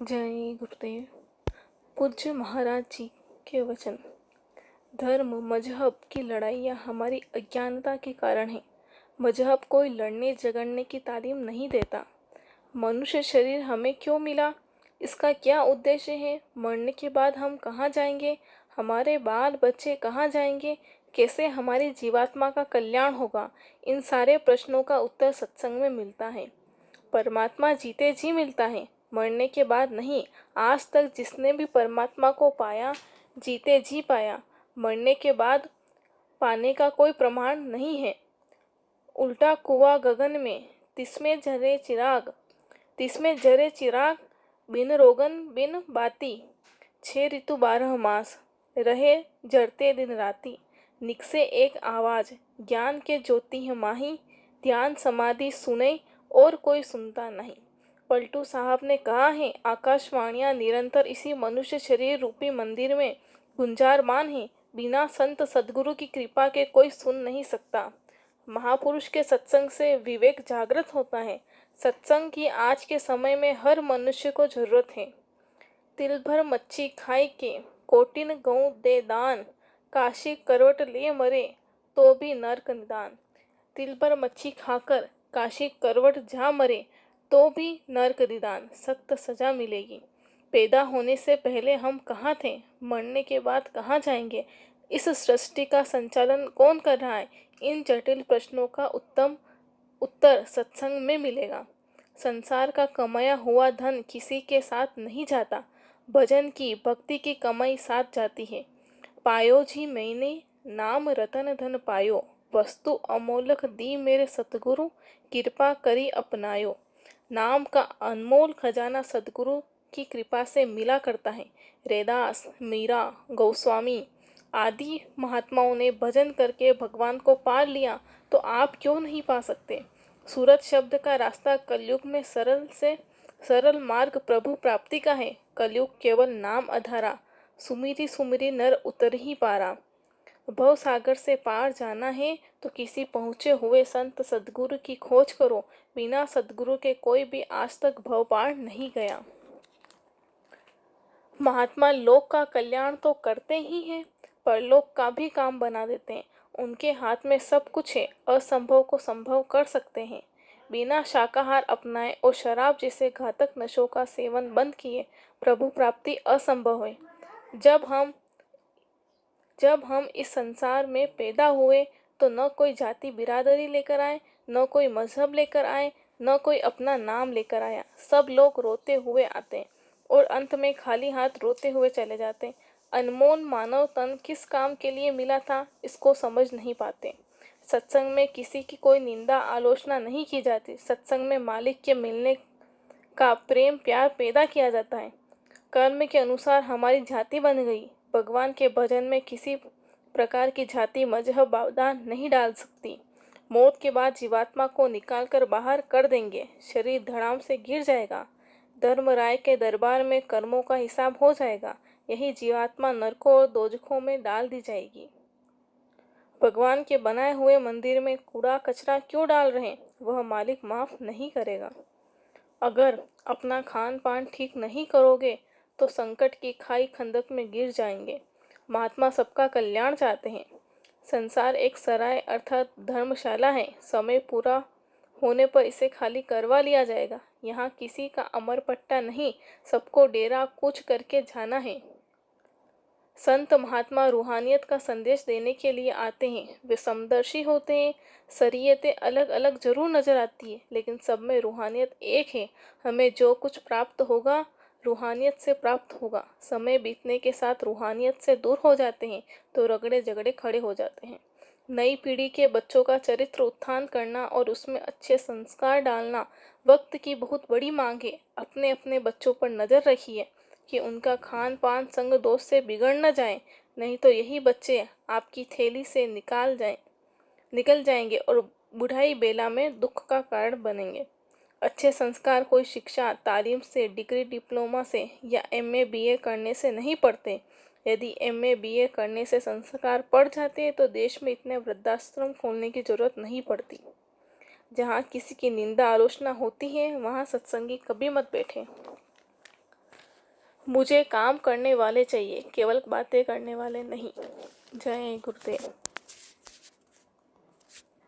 जय गुरुदेव। पूज्य महाराज जी के वचन। धर्म मजहब की लड़ाइयाँ हमारी अज्ञानता के कारण है। मजहब कोई लड़ने झगड़ने की तालीम नहीं देता। मनुष्य शरीर हमें क्यों मिला, इसका क्या उद्देश्य है, मरने के बाद हम कहाँ जाएंगे, हमारे बाल बच्चे कहाँ जाएंगे, कैसे हमारी जीवात्मा का कल्याण होगा, इन सारे प्रश्नों का उत्तर सत्संग में मिलता है। परमात्मा जीते जी मिलता है, मरने के बाद नहीं। आज तक जिसने भी परमात्मा को पाया, जीते जी पाया। मरने के बाद पाने का कोई प्रमाण नहीं है। उल्टा कुआं गगन में, तिसमें जरे चिराग, बिन रोगन बिन बाती। 6 ऋतु 12 मास, रहे जरते दिन राती। निकसे एक आवाज, ज्ञान के ज्योति है माही। ध्यान समाधि सुने और कोई सुनता नहीं। पलटू साहब ने कहा है, आकाशवाणियां निरंतर इसी मनुष्य शरीर रूपी मंदिर में गुंजारमान है। बिना संत सदगुरु की कृपा के कोई सुन नहीं सकता। महापुरुष के सत्संग से विवेक जागृत होता है। सत्संग की आज के समय में हर मनुष्य को जरूरत है। तिल भर मच्छी खाई के कोटिन गऊ दे दान। काशी करवट ले मरे तो भी नरक निदान। तिल भर मच्छी खाकर काशी करवट जा मरे तो भी नरक निदान, सख्त सजा मिलेगी। पैदा होने से पहले हम कहाँ थे, मरने के बाद कहाँ जाएंगे, इस सृष्टि का संचालन कौन कर रहा है, इन जटिल प्रश्नों का उत्तम उत्तर सत्संग में मिलेगा। संसार का कमाया हुआ धन किसी के साथ नहीं जाता, भजन की भक्ति की कमाई साथ जाती है। पायो जी मैंने नाम रतन धन पायो। वस्तु अमोलक दी मेरे सतगुरु, कृपा करी अपनायो। नाम का अनमोल खजाना सदगुरु की कृपा से मिला करता है। रैदास, मीरा, गोस्वामी आदि महात्माओं ने भजन करके भगवान को पा लिया, तो आप क्यों नहीं पा सकते। सूरत शब्द का रास्ता कलयुग में सरल से सरल मार्ग प्रभु प्राप्ति का है। कलयुग केवल नाम आधारा, सुमिरी सुमिरी नर उतर ही पारा। भव सागर से पार जाना है तो किसी पहुँचे हुए संत सदगुरु की खोज करो। बिना सदगुरु के कोई भी आज तक भव पार नहीं गया। महात्मा लोक का कल्याण तो करते ही हैं, परलोक का भी काम बना देते हैं। उनके हाथ में सब कुछ है, असंभव को संभव कर सकते हैं। बिना शाकाहार अपनाए और शराब जैसे घातक नशों का सेवन बंद किए प्रभु प्राप्ति असंभव है। जब हम इस संसार में पैदा हुए तो न कोई जाति बिरादरी लेकर आए, न कोई मजहब लेकर आए, न कोई अपना नाम लेकर आया। सब लोग रोते हुए आते हैं और अंत में खाली हाथ रोते हुए चले जाते हैं। अनमोल मानव तन किस काम के लिए मिला था, इसको समझ नहीं पाते। सत्संग में किसी की कोई निंदा आलोचना नहीं की जाती। सत्संग में मालिक के मिलने का प्रेम प्यार पैदा किया जाता है। कर्म के अनुसार हमारी जाति बन गई। भगवान के भजन में किसी प्रकार की जाति मजहब बाधा नहीं डाल सकती। मौत के बाद जीवात्मा को निकाल कर बाहर कर देंगे, शरीर धड़ाम से गिर जाएगा। धर्मराय के दरबार में कर्मों का हिसाब हो जाएगा। यही जीवात्मा नरकों और दोजखों में डाल दी जाएगी। भगवान के बनाए हुए मंदिर में कूड़ा कचरा क्यों डाल रहे हैं, वह मालिक माफ नहीं करेगा। अगर अपना खान पान ठीक नहीं करोगे तो संकट की खाई खंदक में गिर जाएंगे। महात्मा सबका कल्याण चाहते हैं। संसार एक सराय अर्थात धर्मशाला है। समय पूरा होने पर इसे खाली करवा लिया जाएगा। यहाँ किसी का अमर पट्टा नहीं, सबको डेरा कूच करके जाना है। संत महात्मा रूहानियत का संदेश देने के लिए आते हैं। वे समदर्शी होते हैं। शरीयतें अलग अलग जरूर नजर आती है, लेकिन सब में रूहानियत एक है। हमें जो कुछ प्राप्त होगा रूहानियत से प्राप्त होगा। समय बीतने के साथ रूहानियत से दूर हो जाते हैं तो रगड़े झगड़े खड़े हो जाते हैं। नई पीढ़ी के बच्चों का चरित्र उत्थान करना और उसमें अच्छे संस्कार डालना वक्त की बहुत बड़ी मांग है। अपने अपने बच्चों पर नजर रखिए कि उनका खान पान संग दोस्त से बिगड़ न जाए, नहीं तो यही बच्चे आपकी थैली से निकल जाएंगे और बुढ़ाई बेला में दुख का कारण बनेंगे। अच्छे संस्कार कोई शिक्षा तालीम से, डिग्री डिप्लोमा से या एमए बीए करने से नहीं पड़ते। यदि एमए बीए करने से संस्कार पड़ जाते हैं तो देश में इतने वृद्धाश्रम खोलने की जरूरत नहीं पड़ती। जहाँ किसी की निंदा आलोचना होती है वहाँ सत्संगी कभी मत बैठे। मुझे काम करने वाले चाहिए, केवल बातें करने वाले नहीं। जय गुरुदेव।